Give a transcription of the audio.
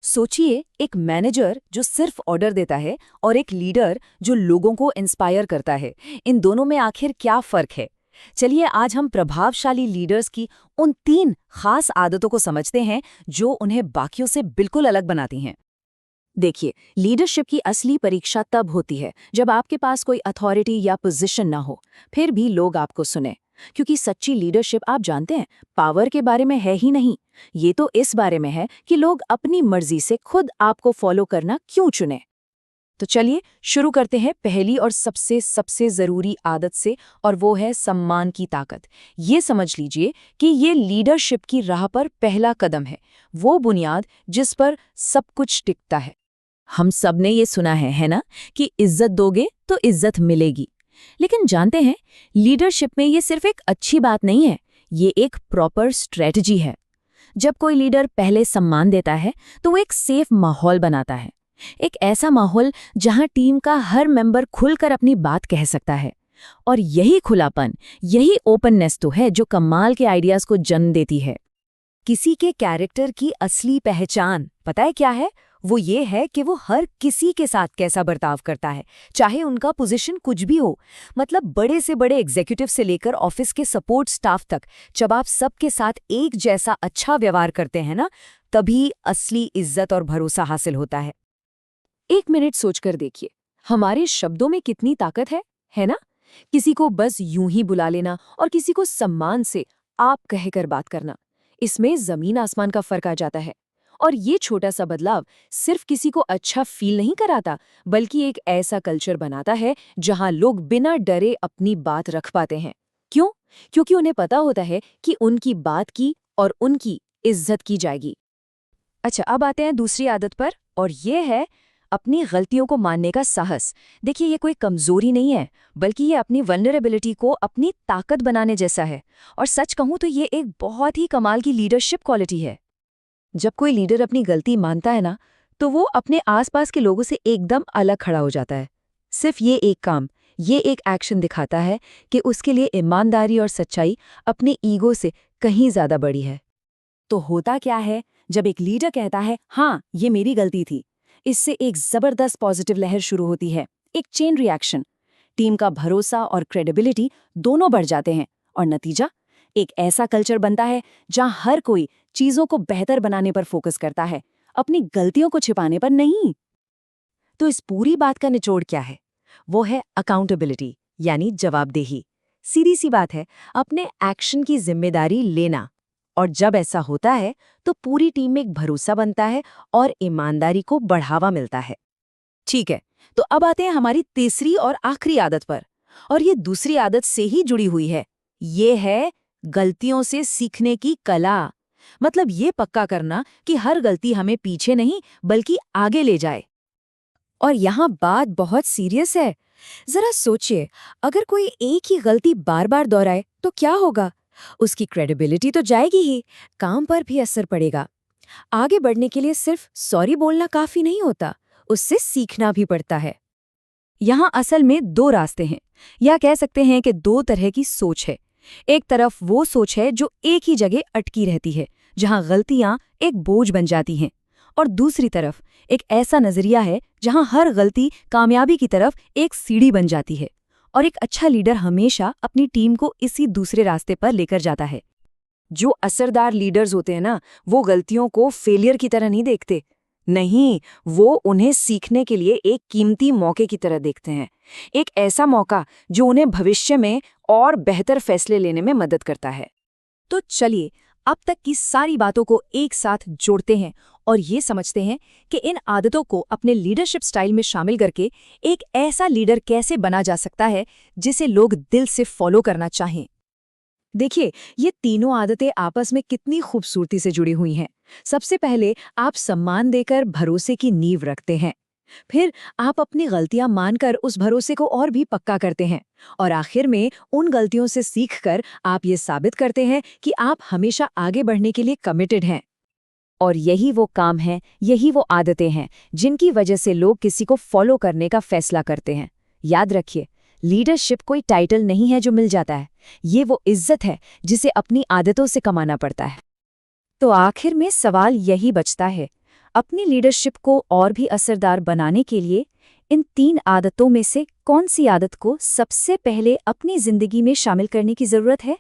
सोचिए, एक मैनेजर जो सिर्फ ऑर्डर देता है और एक लीडर जो लोगों को इंस्पायर करता है। इन दोनों में आखिर क्या फर्क है? चलिए आज हम प्रभावशाली लीडर्स की उन 3 खास आदतों को समझते हैं जो उन्हें बाकियों से बिल्कुल अलग बनाती हैं। देखिए, लीडरशिप की असली परीक्षा तब होती है जब आपके पास कोई अथॉरिटी या पोजीशन ना हो, फिर भी लोग आपको सुने। क्योंकि सच्ची लीडरशिप, आप जानते हैं, पावर के बारे में है ही नहीं। ये तो इस बारे में है कि लोग अपनी मर्जी से खुद आपको फॉलो करना क्यों चुने। तो चलिए शुरू करते हैं पहली और सबसे सबसे जरूरी आदत से, और वो है सम्मान की ताकत। ये समझ लीजिए कि ये लीडरशिप की राह पर पहला कदम है, वो बुनियाद जिस पर सब कुछ टिकता है। हम सब ने ये सुना है ना, कि इज्जत दोगे तो इज्जत मिलेगी। लेकिन जानते हैं, लीडरशिप में ये सिर्फ एक अच्छी बात नहीं है, ये एक प्रॉपर स्ट्रेटजी है। जब कोई लीडर पहले सम्मान देता है तो वो एक सेफ माहौल बनाता है, एक ऐसा माहौल जहां टीम का हर मेंबर खुलकर अपनी बात कह सकता है। और यही खुलापन, यही ओपननेस तो है जो कमाल के आइडियाज को जन्म देती है। किसी के कैरेक्टर की असली पहचान पता है क्या है? वो ये है कि वो हर किसी के साथ कैसा बर्ताव करता है, चाहे उनका पोजीशन कुछ भी हो। मतलब बड़े से बड़े एग्जीक्यूटिव से लेकर ऑफिस के सपोर्ट स्टाफ तक, जब आप सबके साथ एक जैसा अच्छा व्यवहार करते हैं ना, तभी असली इज्जत और भरोसा हासिल होता है। एक मिनट सोचकर देखिए, हमारे शब्दों में कितनी ताकत है ना? किसी को बस यूं ही बुला लेना और किसी को सम्मान से आप कहकर बात करना, इसमें जमीन आसमान का फर्क आ जाता है। और ये छोटा सा बदलाव सिर्फ किसी को अच्छा फील नहीं कराता, बल्कि एक ऐसा कल्चर बनाता है जहां लोग बिना डरे अपनी बात रख पाते हैं। क्यों? क्योंकि उन्हें पता होता है कि उनकी बात की और उनकी इज्जत की जाएगी। अच्छा, अब आते हैं दूसरी आदत पर, और ये है अपनी गलतियों को मानने का साहस। देखिए, ये कोई कमजोरी नहीं है, बल्कि ये अपनी वल्नरेबिलिटी को अपनी ताकत बनाने जैसा है। और सच कहूं तो ये एक बहुत ही कमाल की लीडरशिप क्वालिटी है। जब कोई लीडर अपनी गलती मानता है ना, तो वो अपने आसपास के लोगों से एकदम अलग खड़ा हो जाता है। सिर्फ ये एक काम, ये एक एक्शन दिखाता है कि उसके लिए ईमानदारी और सच्चाई अपने ईगो से कहीं ज्यादा बड़ी है। तो होता क्या है, जब एक लीडर कहता है हाँ ये मेरी गलती थी, इससे एक जबरदस्त पॉजिटिव लहर शुरू होती है, एक चेन रिएक्शन। टीम का भरोसा और क्रेडिबिलिटी दोनों बढ़ जाते हैं, और नतीजा एक ऐसा कल्चर बनता है जहां हर कोई चीजों को बेहतर बनाने पर फोकस करता है, अपनी गलतियों को छिपाने पर नहीं। तो इस पूरी बात का निचोड़ क्या है? वो है अकाउंटेबिलिटी, यानी जवाबदेही। सीधी सी बात है, अपने एक्शन की जिम्मेदारी लेना। और जब ऐसा होता है तो पूरी टीम में एक भरोसा बनता है और ईमानदारी को बढ़ावा मिलता है। ठीक है, तो अब आते हैं हमारी तीसरी और आखिरी आदत पर, और ये दूसरी आदत से ही जुड़ी हुई है। ये है गलतियों से सीखने की कला। मतलब ये पक्का करना कि हर गलती हमें पीछे नहीं बल्कि आगे ले जाए। और यहाँ बात बहुत सीरियस है। जरा सोचिए, अगर कोई एक ही गलती बार बार दोहराए तो क्या होगा? उसकी क्रेडिबिलिटी तो जाएगी ही, काम पर भी असर पड़ेगा। आगे बढ़ने के लिए सिर्फ सॉरी बोलना काफी नहीं होता, उससे सीखना भी पड़ता है। यहाँ असल में 2 रास्ते हैं, या कह सकते हैं कि 2 तरह की सोच है। एक तरफ वो सोच है जो एक ही जगह अटकी रहती है, जहां गलतियां एक बोझ बन जाती हैं। और दूसरी तरफ एक ऐसा नजरिया है जहां हर गलती कामयाबी की तरफ एक सीढ़ी बन जाती है। और एक अच्छा लीडर हमेशा अपनी टीम को इसी दूसरे रास्ते पर लेकर जाता है। जो असरदार लीडर्स होते हैं ना, वो गलतियों को फेलियर की तरह नहीं देखते। नहीं, वो उन्हें सीखने के लिए एक कीमती मौके की तरह देखते हैं। एक ऐसा मौका जो उन्हें भविष्य में और बेहतर फैसले लेने में मदद करता है। तो चलिए अब तक की सारी बातों को एक साथ जोड़ते हैं और ये समझते हैं कि इन आदतों को अपने लीडरशिप स्टाइल में शामिल करके एक ऐसा लीडर कैसे बना जा सकता है जिसे लोग दिल से फॉलो करना चाहें। देखिए, ये तीनों आदतें आपस में कितनी खूबसूरती से जुड़ी हुई हैं। सबसे पहले आप सम्मान देकर भरोसे की नींव रखते हैं। फिर आप अपनी गलतियां मानकर उस भरोसे को और भी पक्का करते हैं। और आखिर में उन गलतियों से सीखकर आप ये साबित करते हैं कि आप हमेशा आगे बढ़ने के लिए कमिटेड हैं। और यही वो काम है, यही वो आदतें हैं जिनकी वजह से लोग किसी को फॉलो करने का फैसला करते हैं। याद रखिए, लीडरशिप कोई टाइटल नहीं है जो मिल जाता है, ये वो इज्जत है जिसे अपनी आदतों से कमाना पड़ता है। तो आखिर में सवाल यही बचता है, अपनी लीडरशिप को और भी असरदार बनाने के लिए इन 3 आदतों में से कौन सी आदत को सबसे पहले अपनी जिंदगी में शामिल करने की जरूरत है?